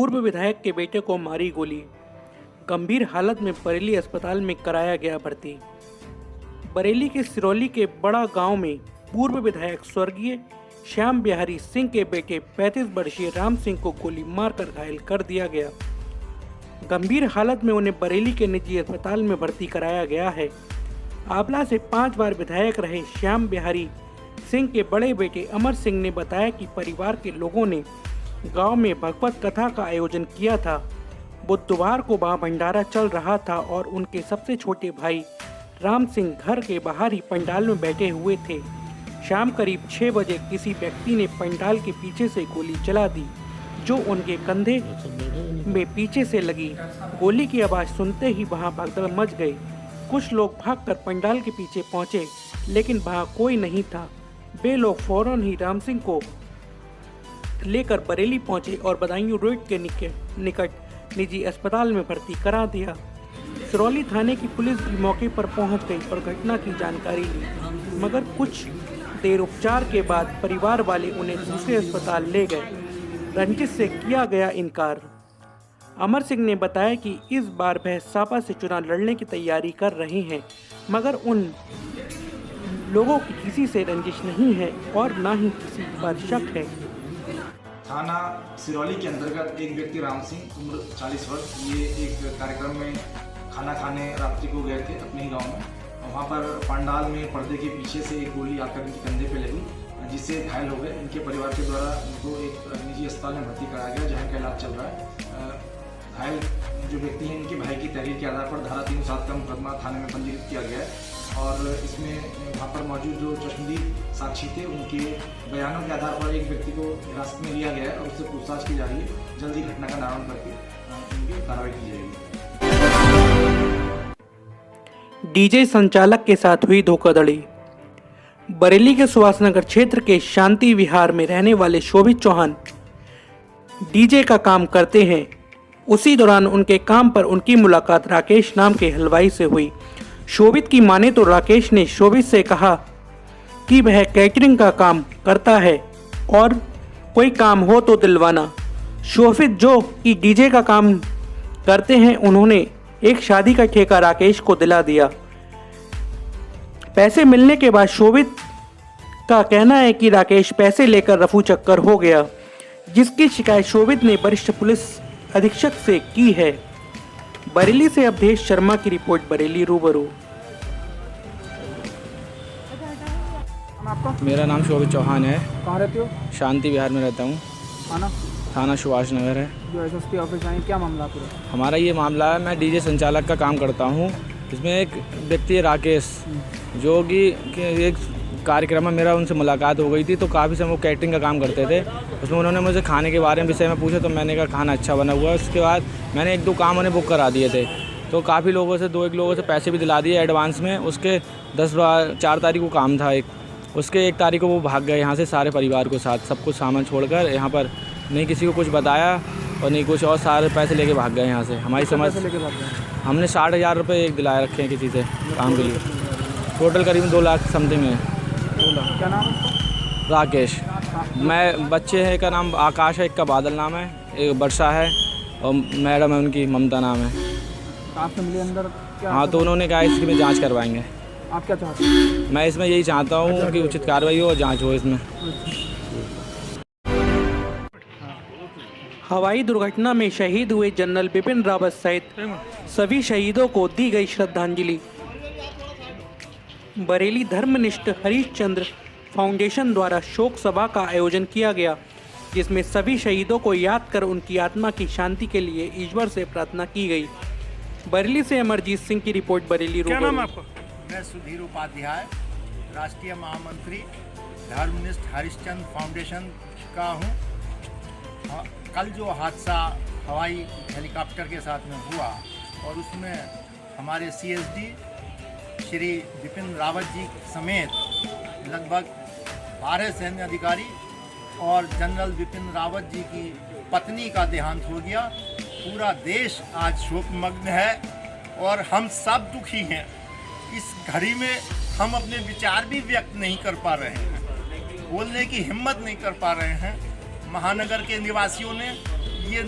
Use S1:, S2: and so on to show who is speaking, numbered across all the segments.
S1: पूर्व विधायक के बेटे को मारी गोली, गंभीर हालत में बरेली अस्पताल में कराया गया भर्ती। बरेली के सिरौली के बड़ा गांव में पूर्व विधायक स्वर्गीय श्याम बिहारी सिंह के बेटे 35 वर्षीय राम सिंह को गोली मारकर घायल कर दिया गया। गंभीर हालत में उन्हें बरेली के निजी अस्पताल में भर्ती कराया गया है। आंवला से 5 बार विधायक रहे श्याम बिहारी सिंह के बड़े बेटे अमर सिंह ने बताया कि परिवार के लोगों ने गांव में भगवत कथा का आयोजन किया था। बुधवार को वहां भंडारा चल रहा था और उनके सबसे छोटे भाई राम सिंह घर के बाहर ही पंडाल में बैठे हुए थे। शाम करीब 6 बजे किसी व्यक्ति ने पंडाल के पीछे से गोली चला दी, जो उनके कंधे में पीछे से लगी। गोली की आवाज़ सुनते ही वहां भगदड़ मच गई। कुछ लोग भागकर पंडाल के पीछे पहुंचे, लेकिन वहां कोई नहीं था। वे लोग फौरन ही राम सिंह को लेकर बरेली पहुंचे और बदायूं रोड के निकट निजी अस्पताल में भर्ती करा दिया। सिरौली थाने की पुलिस भी मौके पर पहुंच गई और घटना की जानकारी ली, मगर कुछ देर उपचार के बाद परिवार वाले उन्हें दूसरे अस्पताल ले गए। रंजिश से किया गया इनकार। अमर सिंह ने बताया कि इस बार वह सपा से चुनाव लड़ने की तैयारी कर रहे हैं, मगर उन लोगों की किसी से रंजिश नहीं है और ना ही किसी पर शक है।
S2: थाना सिरौली के अंतर्गत एक व्यक्ति राम सिंह उम्र 40 वर्ष, ये एक कार्यक्रम में खाना खाने रात्रि को गए थे अपने ही गाँव में। वहाँ पर पंडाल में पर्दे के पीछे से एक गोली आकर इनके कंधे पे लगी, जिससे घायल हो गए। इनके परिवार के द्वारा उनको एक निजी अस्पताल में भर्ती कराया गया, जहाँ का इलाज चल रहा है। घायल जो व्यक्ति हैं, इनके भाई की तहरीर के आधार पर धारा 307 का मुकदमा थाने में पंजीकृत किया गया है और इसमें वहाँ पर मौजूद जो चश्मदीद साक्षी थे, उनके बयानों के आधार पर एक व्यक्ति को हिरासत में लिया गया है और उससे पूछताछ की जा रही है। जल्दी घटना का निराकरण करके उनकी कार्रवाई की जाएगी।
S1: डीजे संचालक के साथ हुई धोखाधड़ी। बरेली के सुभाषनगर क्षेत्र के शांति विहार में रहने वाले शोभित चौहान डीजे का काम करते हैं। उसी दौरान उनके काम पर उनकी मुलाकात राकेश नाम के हलवाई से हुई। शोभित की माने तो राकेश ने शोभित से कहा कि वह कैटरिंग का काम करता है और कोई काम हो तो दिलवाना। शोभित जो कि डीजे का काम करते हैं, उन्होंने एक शादी का ठेका राकेश को दिला दिया। पैसे मिलने के बाद शोभित का कहना है कि राकेश पैसे लेकर रफू चक्कर हो गया, जिसकी शिकायत शोभित ने वरिष्ठ पुलिस अधीक्षक से की है। बरेली से अवधेश शर्मा की रिपोर्ट। बरेली रूबरू।
S3: मेरा नाम शोभित चौहान है।
S4: कहाँ रहते हो?
S3: शांति विहार में रहता हूँ। थाना सुभाष नगर है।
S4: जो एसएसपी ऑफिस आए, क्या मामला पूरा?
S3: हमारा ये मामला है, मैं डीजे संचालक का काम करता हूँ। इसमें एक व्यक्ति है राकेश, जो कि एक कार्यक्रम में मेरा उनसे मुलाकात हो गई थी, तो काफ़ी समय वो कैटरिंग का काम करते थे। उसमें उन्होंने मुझे खाने के बारे में विषय में पूछा, तो मैंने कहा खाना अच्छा बना हुआ है। उसके बाद मैंने 1-2 काम उन्हें बुक करा दिए थे, तो काफ़ी लोगों से 2-1 लोगों से पैसे भी दिला दिए एडवांस में। उसके 4 तारीख को काम था उसके 1 तारीख को वो भाग गए यहाँ से सारे परिवार के साथ, सब कुछ सामान छोड़कर। यहाँ पर नहीं किसी को कुछ बताया और नहीं कुछ, और सारे पैसे लेके भाग गए यहाँ से। हमारी समझ हमने 60,000 रुपये एक दिलाए रखे हैं किसी से काम के लिए। टोटल करीब 2 लाख समथिंग है।
S4: क्या नाम?
S3: राकेश। मैं बच्चे हैं, एक का नाम आकाश है, एक का बादल नाम है, एक वर्षा है और मैडम है उनकी ममता नाम है।
S4: आपसे मिले अंदर क्या?
S3: हाँ, तो उन्होंने कहा इसकी में जांच करवाएंगे।
S4: आप क्या चाहते हैं?
S3: मैं इसमें यही चाहता हूँ कि उचित कार्रवाई हो और जांच हो इसमें।
S1: हवाई दुर्घटना में शहीद हुए जनरल बिपिन रावत सहित सभी शहीदों को दी गई श्रद्धांजलि। बरेली धर्मनिष्ठ हरिश्चंद्र फाउंडेशन द्वारा शोक सभा का आयोजन किया गया, जिसमें सभी शहीदों को याद कर उनकी आत्मा की शांति के लिए ईश्वर से प्रार्थना की गई। बरेली से अमरजीत सिंह की रिपोर्ट। बरेली रूबरू।
S5: क्या नाम आपका? मैं सुधीर उपाध्याय, राष्ट्रीय महामंत्री धर्मनिष्ठ हरिश्चंद्र फाउंडेशन का हूँ। कल जो हादसा हवाई हेलीकॉप्टर के साथ में हुआ और उसमें हमारे CSD श्री बिपिन रावत जी समेत लगभग 12 सैन्य अधिकारी और जनरल बिपिन रावत जी की पत्नी का देहांत हो गया। पूरा देश आज शोकमग्न है और हम सब दुखी हैं। इस घड़ी में हम अपने विचार भी व्यक्त नहीं कर पा रहे हैं, बोलने की हिम्मत नहीं कर पा रहे हैं। महानगर के निवासियों ने ये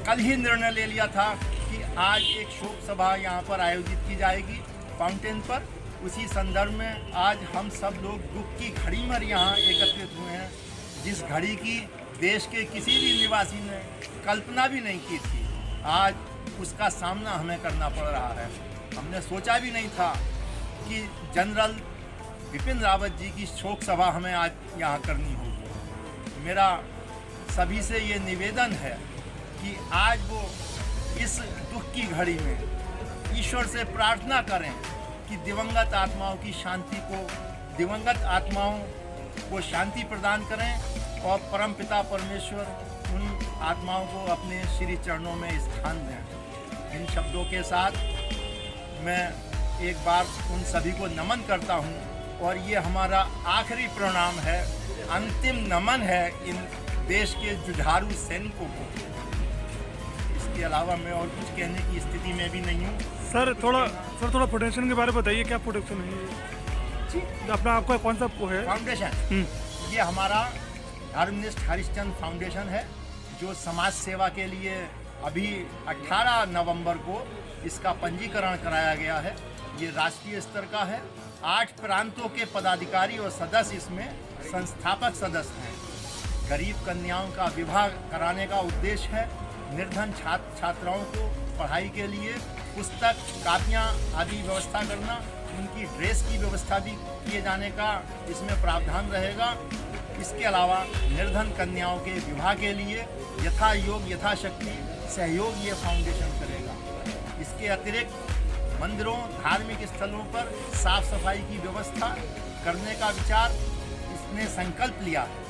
S5: कल ही निर्णय ले लिया था कि आज एक शोक सभा यहाँ पर आयोजित की जाएगी फाउंटेन पर। उसी संदर्भ में आज हम सब लोग दुख की घड़ी में यहाँ एकत्रित हुए हैं, जिस घड़ी की देश के किसी भी निवासी ने कल्पना भी नहीं की थी। आज उसका सामना हमें करना पड़ रहा है। हमने सोचा भी नहीं था कि जनरल बिपिन रावत जी की शोक सभा हमें आज यहाँ करनी होगी। मेरा सभी से ये निवेदन है कि आज वो इस दुख की घड़ी में ईश्वर से प्रार्थना करें कि दिवंगत आत्माओं की शांति को, दिवंगत आत्माओं को शांति प्रदान करें और परमपिता परमेश्वर उन आत्माओं को अपने श्री चरणों में स्थान दें। इन शब्दों के साथ मैं एक बार उन सभी को नमन करता हूं, और ये हमारा आखिरी प्रणाम है, अंतिम नमन है इन देश के जुझारू सैनिकों को। इसके अलावा मैं और कुछ कहने की स्थिति में भी नहीं हूँ।
S6: सर थोड़ा प्रोटेक्शन के बारे में बताइए, क्या प्रोटेक्शन है ये? अपना आपका कौन सा वो है
S5: फाउंडेशन? ये हमारा धर्मनिष्ठ हरिश्चंद्र फाउंडेशन है, जो समाज सेवा के लिए अभी 18 नवंबर को इसका पंजीकरण कराया गया है। ये राष्ट्रीय स्तर का है। 8 प्रांतों के पदाधिकारी और सदस्य इसमें संस्थापक सदस्य हैं। गरीब कन्याओं का विवाह कराने का उद्देश्य है। निर्धन छात्र छात्राओं को पढ़ाई के लिए पुस्तक, कापियाँ आदि व्यवस्था करना, उनकी ड्रेस की व्यवस्था भी किए जाने का इसमें प्रावधान रहेगा। इसके अलावा निर्धन कन्याओं के विवाह के लिए यथा योग यथाशक्ति सहयोग ये फाउंडेशन करेगा। इसके अतिरिक्त मंदिरों, धार्मिक स्थलों पर साफ सफाई की व्यवस्था करने का विचार इसने संकल्प लिया है,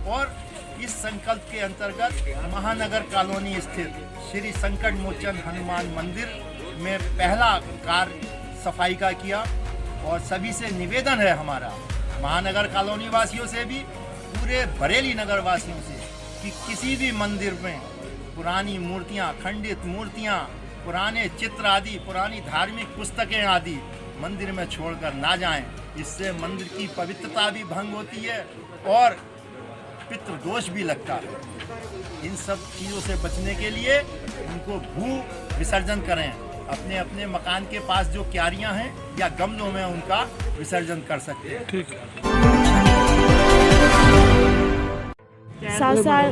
S5: और इस संकल्प के अंतर्गत महानगर कॉलोनी स्थित श्री संकट मोचन हनुमान मंदिर में पहला कार्य सफाई का किया। और सभी से निवेदन है हमारा, महानगर कॉलोनी वासियों से भी, पूरे बरेली नगर वासियों से, कि किसी भी मंदिर में पुरानी मूर्तियाँ, खंडित मूर्तियाँ, पुराने चित्र आदि, पुरानी धार्मिक पुस्तकें आदि मंदिर में छोड़कर ना जाएं। इससे मंदिर की पवित्रता भी भंग होती है और पितृदोष भी लगता है। इन सब चीज़ों से बचने के लिए उनको भू विसर्जन करें। अपने अपने मकान के पास जो क्यारियां हैं या गमलों में उनका विसर्जन कर सकते हैं।
S6: ठीक।
S7: 7 साल।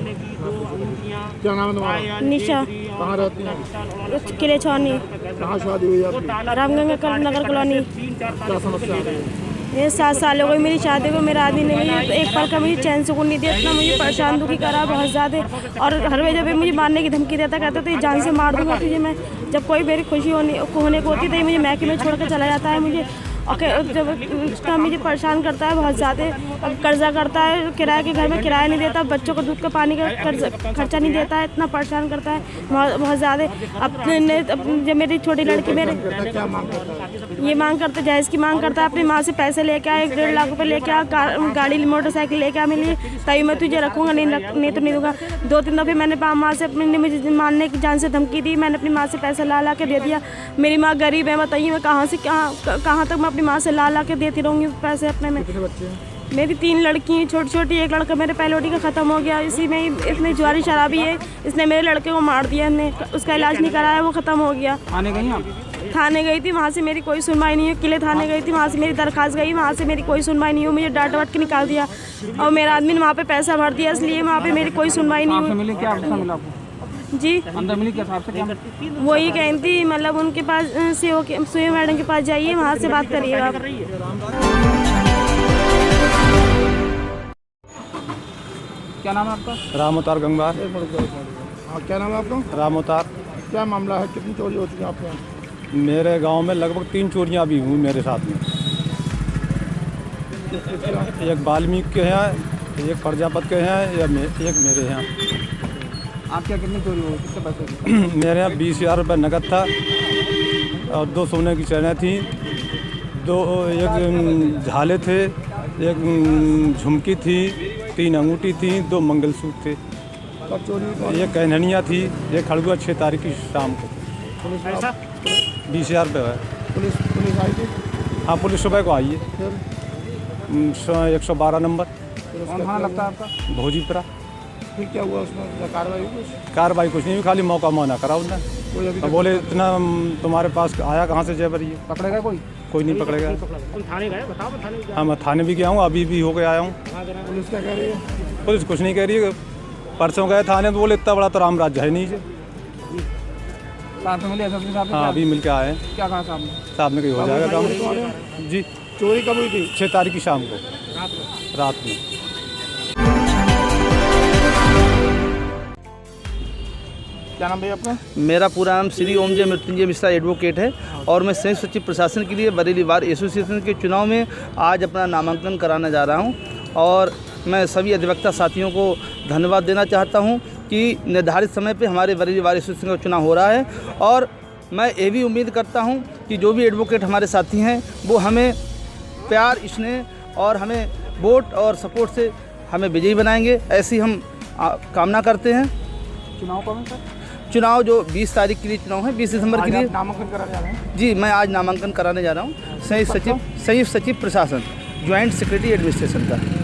S6: क्या नाम है तुम्हारा?
S7: निशा।
S6: कहाँ रहती हैं?
S7: किले छावनी।
S6: कहाँ शादी हुई आपकी?
S7: रामगंगा नगर कॉलोनी।
S6: क्या समस्या है?
S7: ये 7 साल हो गई मेरी शादी को, मेरा आदमी नहीं है, तो एक पल का मुझे चैन सुकून नहीं दिया। इतना मुझे परेशान दुखी करा बहुत ज़्यादा, और हर वजह पे मुझे मारने की धमकी देता, कहता तो ये जान से मार दूंगा तुझे मैं। जब कोई मेरी खुशी होने को होती तो ये मुझे मैके में छोड़ कर चला जाता है मुझे, और जब उसका मुझे परेशान करता है बहुत ज़्यादा। अब कर्जा करता है, किराए के घर में किराया नहीं देता, बच्चों को दूध का पानी का खर्चा नहीं देता है, इतना परेशान करता है बहुत ज़्यादा। अपने जब मेरी छोटी लड़की मेरे ये मांग करते, जायज़ की मांग करता है, अपनी माँ से पैसे लेके आए, 1.5 लाख रुपये लेके आ, गाड़ी मोटरसाइकिल लेके आ मेरे लिए, तभी मैं तुझे रखूँगा, नहीं तो नहीं दूँगा। 2-3 दफ़े मैंने माँ से अपने मुझे मारने की जान से धमकी दी। मैंने अपनी माँ से पैसा ला के दे दिया। मेरी माँ गरीब है, बताइए मैं कहाँ तक मैं अपनी माँ से ला के देती रहूँगी पैसे अपने में। मेरी 3 लड़की छोटी छोटी, एक लड़का मेरे पहलोटी का ख़त्म हो गया, इसी में ही इतनी जुआरी शराबी है, इसने मेरे लड़के को मार दिया, उसका इलाज नहीं कराया, वो ख़त्म हो गया।
S4: थाने गई आप?
S7: थाने गई थी, वहाँ से मेरी कोई सुनवाई नहीं हुई। किले थाने गई थी, वहाँ से मेरी दरखास्त गई, वहाँ से मेरी कोई सुनवाई नहीं हुई, मुझे डांट वाट के निकाल दिया, और मेरा आदमी ने वहाँ पे पैसा भर दिया, इसलिए वहाँ पे मेरी कोई सुनवाई नहीं हुई।
S4: मिले क्या मिला आपको?
S7: जी
S4: अंदर मिली क्या? आपसे क्या?
S7: वही कहती थी, मतलब उनके पास सीओ मैडम के पास जाइए, वहाँ से बात करिएगा आप।
S4: क्या नाम है आपका?
S8: रामोतार गंगवार।
S6: हाँ, क्या नाम है आपका?
S8: रामोतार।
S6: क्या मामला है? कितनी चोरी हो चुकी है आपके यहाँ?
S8: मेरे गांव में लगभग 3 चोरियां भी हुई मेरे साथ में। एक वाल्मीकि के हैं, एक प्रजापति के हैं, एक मेरे यहाँ।
S4: आपके यहाँ कितनी चोरी हुई? कितने पैसे?
S8: मेरे यहाँ 20,000 रुपये नकद था, और 2 सोने की चैनें थी, 2 एक झाले थे, एक झुमकी थी, 3 अंगूठी थी, 2 मंगलसूत्र थे।
S6: कब चोरी हुई?
S8: एक कहनिया थी, एक खड़गुआ 6 तारीख की शाम को। 20,000 रुपये है।
S6: पुलिस आई थी?
S8: हाँ, पुलिस सुबह को आई है।
S6: फिर
S8: 112 नंबर।
S4: कौन थाना लगता है आपका?
S8: भोजीपुरा।
S4: फिर क्या हुआ उसमें, कार्रवाई हुई कुछ?
S8: कार्रवाई कुछ नहीं हुई, खाली मौका माना करा उसने।
S4: कोई अभी
S8: अब बोले इतना तुम्हारे पास आया कहाँ से जयवर ये,
S4: पकड़ेगा कोई?
S8: कोई नहीं पकड़ेगा।
S6: तुम थाने गए, बताओ थाने
S8: हाँ मैं थाने भी गया हूँ, अभी भी होके आया हूँ।
S4: पुलिस क्या कह रही है?
S8: पुलिस कुछ नहीं कह रही है। परसों गए थाने तो बोले इतना बड़ा तो राम राज्य है नहीं है।
S4: साथ में मिले एसएसपी साहब ने?
S8: हाँ अभी मिल के आए हैं।
S4: क्या कहा साहब ने?
S8: साहब ने कहीं हो जाएगा काम। जी
S4: चोरी कब हुई थी?
S8: 6 तारीख की शाम को, रात में।
S4: क्या नाम भैया आपका?
S9: मेरा पूरा नाम श्री ओम जय मृत्युंजय मिश्रा एडवोकेट है और मैं संयुक्त सचिव प्रशासन के लिए बरेली बार एसोसिएशन के चुनाव में आज अपना नामांकन कराने जा रहा हूं। और मैं सभी अधिवक्ता साथियों को धन्यवाद देना चाहता हूं कि निर्धारित समय पे हमारे बरेली बार एसोसिएशन का चुनाव हो रहा है। और मैं ये भी उम्मीद करता हूं कि जो भी एडवोकेट हमारे साथी हैं वो हमें प्यार, स्नेह और हमें वोट और सपोर्ट से हमें विजयी बनाएंगे, ऐसी हम कामना करते हैं।
S4: चुनाव कब है सर?
S9: चुनाव जो 20 तारीख के लिए चुनाव है, 20 दिसंबर के लिए।
S4: नामांकन कराने जा रहे हैं?
S9: जी मैं आज नामांकन कराने जा रहा हूँ संयुक्त सचिव प्रशासन, ज्वाइंट सेक्रेटरी एडमिनिस्ट्रेशन का।